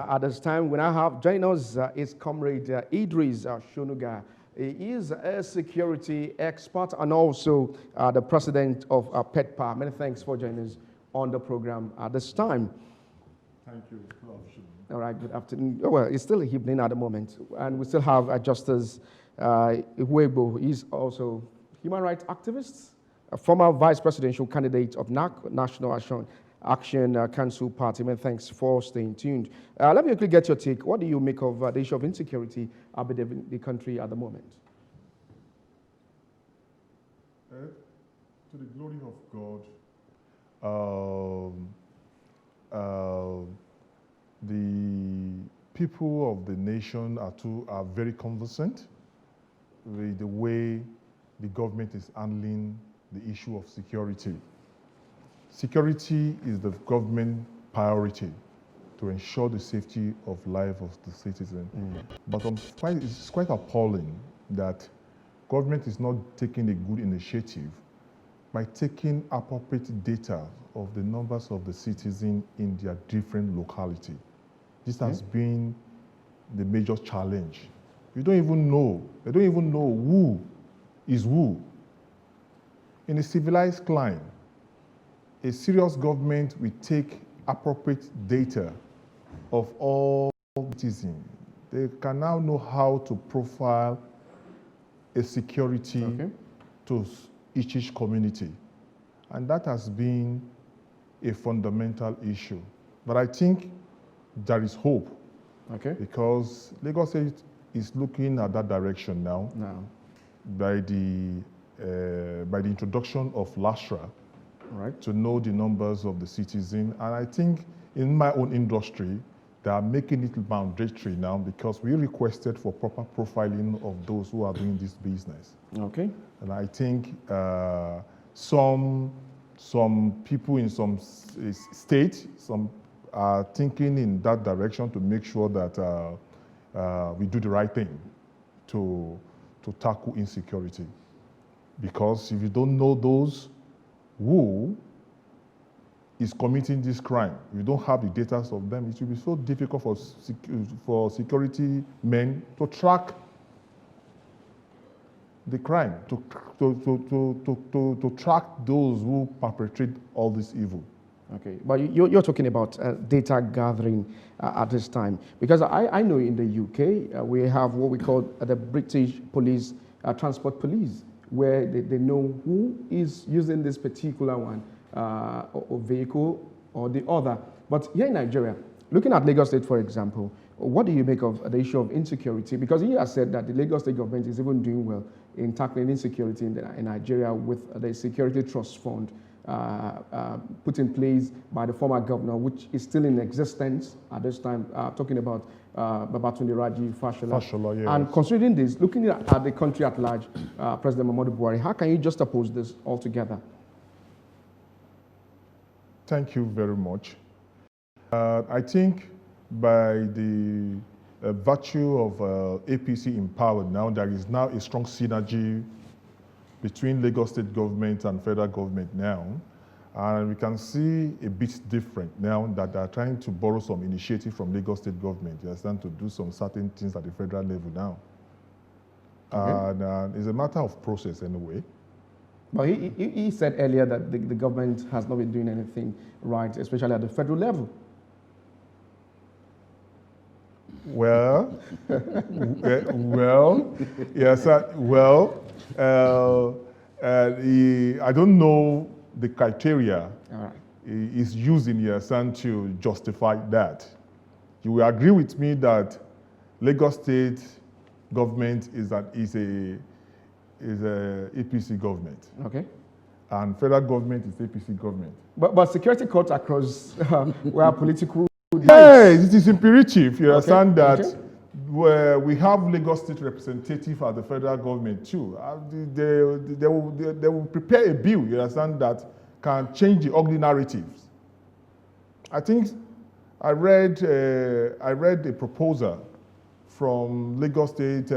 at this time. We now have joining us is Comrade Idris Shonuga. He is a security expert and also the president of Pedpa. Many thanks for joining us on the program at this time. Thank you. All right, good afternoon. Oh, well, it's still evening at the moment. And we still have Justice Uhuegbu. He's also human rights activist, a former vice presidential candidate of NAC, National Action Council Party. Many thanks for staying tuned. Let me quickly get your take. What do you make of the issue of insecurity in the country at the moment? To the glory of God, the people of the nation are very conversant with the way the government is handling the issue of security. Security is the government priority to ensure the safety of life of the citizen. But it's quite appalling that government is not taking a good initiative by taking appropriate data of the numbers of the citizens in their different locality. This has been the major challenge. They don't even know who is who. In a civilized clime, a serious government will take appropriate data of all citizens. They can now know how to profile a security to each community. And that has been a fundamental issue. But I think there is hope because Lagos State is looking at that direction now. By the introduction of LASRA, to know the numbers of the citizens. And I think in my own industry, they are making it mandatory now because we requested for proper profiling of those who are doing this business. And I think some people in some states, are thinking in that direction to make sure that we do the right thing to tackle insecurity. Because if you don't know those who is committing this crime, you don't have the data of them, it will be so difficult for security men to track the crime, to track those who perpetrate all this evil. But you're talking about data gathering at this time. Because I know in the UK, we have what we call the British Police, Transport Police, where they know who is using this particular one, or vehicle or the other. But here in Nigeria, looking at Lagos State, for example, what do you make of the issue of insecurity? Because he has said that the Lagos State government is even doing well in tackling insecurity in Nigeria with the Security Trust Fund put in place by the former governor, which is still in existence at this time, talking about Babatunde Raji Fashola. Yes. And considering this, looking at the country at large, President Muhammadu Buhari, how can you just oppose this altogether? Thank you very much. I think by the virtue of APC in power now, there is now a strong synergy between Lagos State government and federal government now. And we can see a bit different now that they are trying to borrow some initiative from Lagos State government. They are starting to do some certain things at the federal level now. And it's a matter of process anyway. But he said earlier that the government has not been doing anything right, especially at the federal level. Well, yes, I don't know the criteria is used in Yasan to justify that. You will agree with me that Lagos State government is a APC government. And federal government is APC government. But security cuts across where political. Yes, it is imperative. You understand that where we have Lagos State representative at the federal government too. They will prepare a bill, you understand, that can change the ugly narratives. I think I read a proposal from Lagos State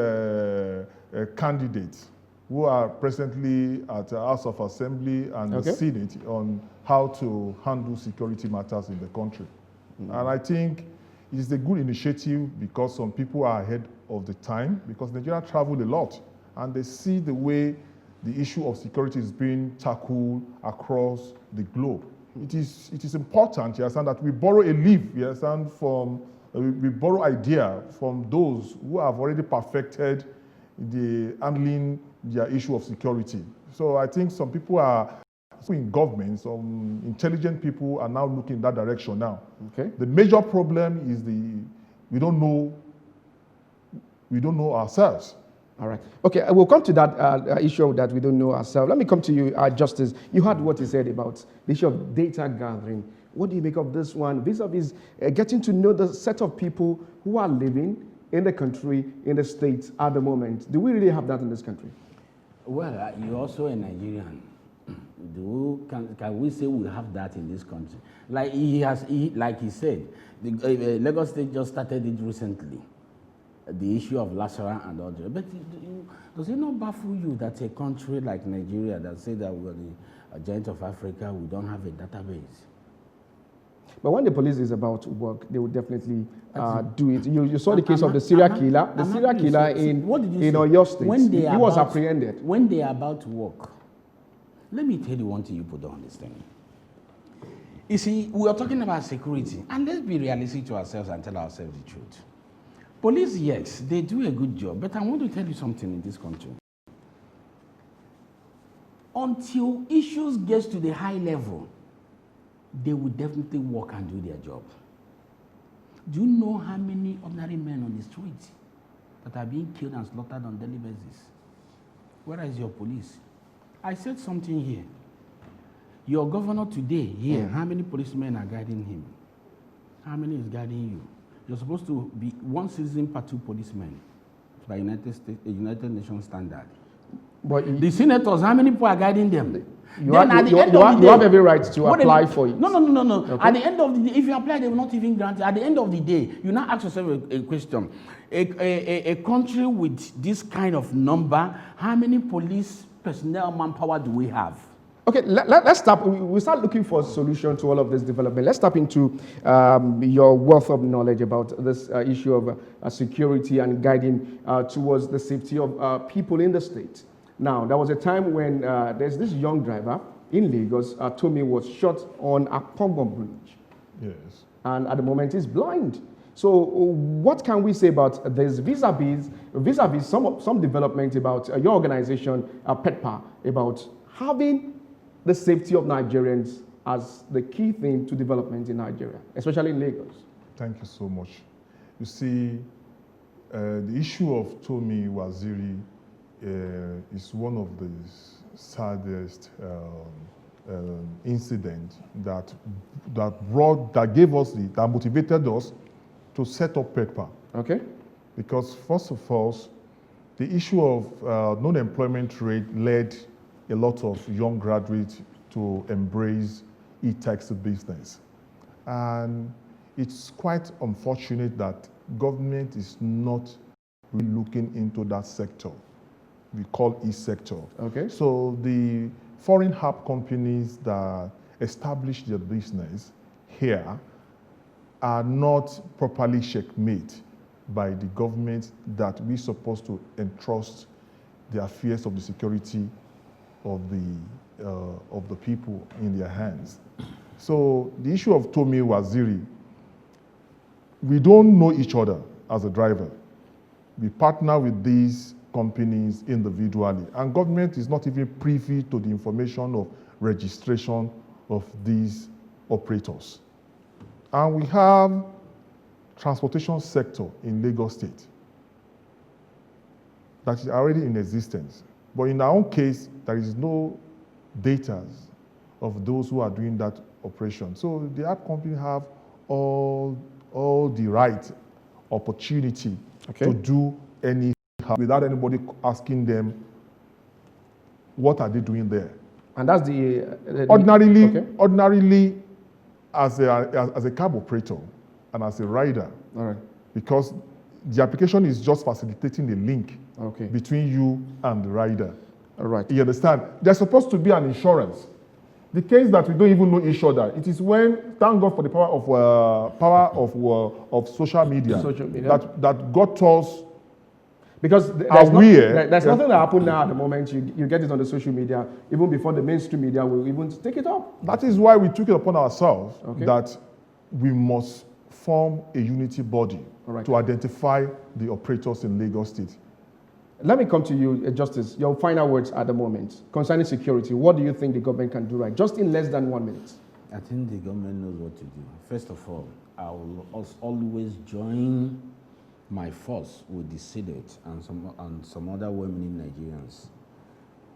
candidates who are presently at the House of Assembly and the Senate on how to handle security matters in the country. And I think it is a good initiative because some people are ahead of the time, because Nigeria traveled a lot and they see the way the issue of security is being tackled across the globe. It is important, you understand, that we borrow a leaf, you understand, from, we borrow idea from those who have already perfected the handling their issue of security. So I think some people are in government, some intelligent people are now looking in that direction now. Okay. The major problem is we don't know ourselves. All right. Okay, we'll come to that issue that we don't know ourselves. Let me come to you, Justice. You heard what he said about the issue of data gathering. What do you make of this one? Vis-a-vis getting to know the set of people who are living in the country, in the states at the moment. Do we really have that in this country? Well, you're also a Nigerian. Can we say we have that in this country? Like like he said, Lagos State just started it recently. The issue of Lasara and all that. But does it not baffle you that a country like Nigeria that say that we're the giant of Africa, we don't have a database? But when the police is about to work, they will definitely do it. You saw the case of the serial killer. The serial killer in Oyo State. He was apprehended. When they are about to work, let me tell you one thing you people don't understand. You see, we are talking about security, and let's be realistic to ourselves and tell ourselves the truth. Police, yes, they do a good job, but I want to tell you something in this country. Until issues get to the high level, they will definitely work and do their job. Do you know how many ordinary men on the street that are being killed and slaughtered on a daily basis? Where is your police? I said something here. Your governor today here, how many policemen are guiding him? How many is guiding you? You're supposed to be one citizen per 2 policemen by United Nations standard. But the senators, how many people are guiding them? You have every right to apply for it. No. Okay. At the end of the day, if you apply, they will not even grant it. At the end of the day, you now ask yourself a question. A country with this kind of number, how many police personnel manpower do we have? Okay, let's start. We start looking for a solution to all of this development. Let's tap into your wealth of knowledge about this issue of security and guiding towards the safety of people in the state. Now, there was a time when there's this young driver in Lagos, Tomi, was shot on Akpongbo Bridge. Yes. And at the moment, he's blind. So what can we say about this vis-a-vis some development about your organization, Pedpa, about having the safety of Nigerians as the key thing to development in Nigeria, especially in Lagos? Thank you so much. You see, the issue of Tomi Waziri is one of the saddest incidents that motivated us to set up Pedpa. Okay. Because first of all, the issue of non-employment rate led a lot of young graduates to embrace e-taxi business. And it's quite unfortunate that government is not really looking into that sector. We call e-sector. Okay. So the foreign hub companies that establish their business here are not properly checkmate by the government that we're supposed to entrust the affairs of the security of the people in their hands. So the issue of Tomi Waziri, we don't know each other as a driver. We partner with these companies individually, and government is not even privy to the information of registration of these operators. And we have transportation sector in Lagos State that is already in existence. But in our own case, there is no data of those who are doing that operation. So the app company have all the right opportunity to do any without anybody asking them what are they doing there. And that's ordinarily as a cab operator and as a rider, all right, because the application is just facilitating the link between you and the rider. All right. You understand? There's supposed to be an insurance. The case that we don't even know each other, it is when, thank God for the power of social media, that got us. Because there's nothing that happened now at the moment. You get it on the social media, even before the mainstream media will even take it up. That is why we took it upon ourselves that we must form a unity body to identify the operators in Lagos State. Let me come to you, Justice. Your final words at the moment concerning security. What do you think the government can do right? Just in less than 1 minute. I think the government knows what to do. First of all, I will always join my force with the Senate and some other well-meaning Nigerians.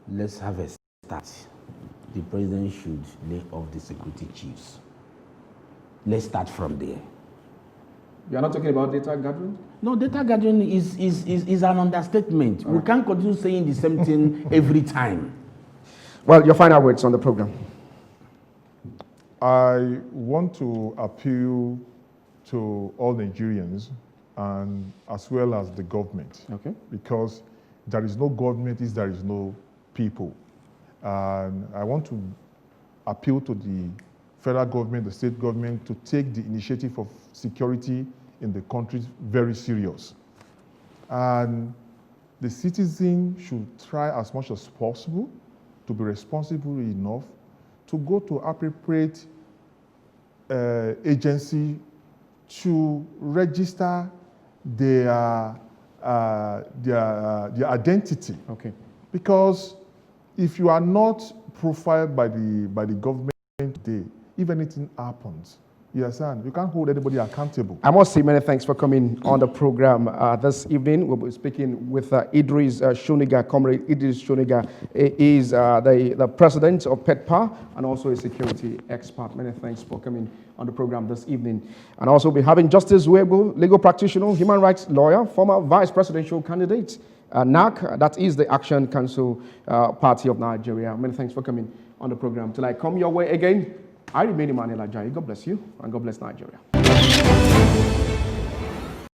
Let's have a start. The president should lay off the security chiefs. Let's start from there. You are not talking about data gathering? No, data gathering is an understatement. We can't continue saying the same thing every time. Well, your final words on the program. I want to appeal to all Nigerians and as well as the government. Because there is no government if there is no people. And I want to appeal to the federal government, the state government, to take the initiative of security in the country very serious. And the citizen should try as much as possible to be responsible enough to go to appropriate agency to register their identity. Because if you are not profiled by the government today, if anything happens, you understand, you can't hold anybody accountable. I must say many thanks for coming on the program this evening. We'll be speaking with Idris Shoniga. Comrade Idris Shoniga is the president of Pedpa and also a security expert. Many thanks for coming on the program this evening. And also we'll be having Justice Uhuegbu, legal practitioner, human rights lawyer, former vice presidential candidate, NAC, that is the Action Council Party of Nigeria. Many thanks for coming on the program. Till I come your way again, I remain Emmanuel Ajayi. God bless you and God bless Nigeria.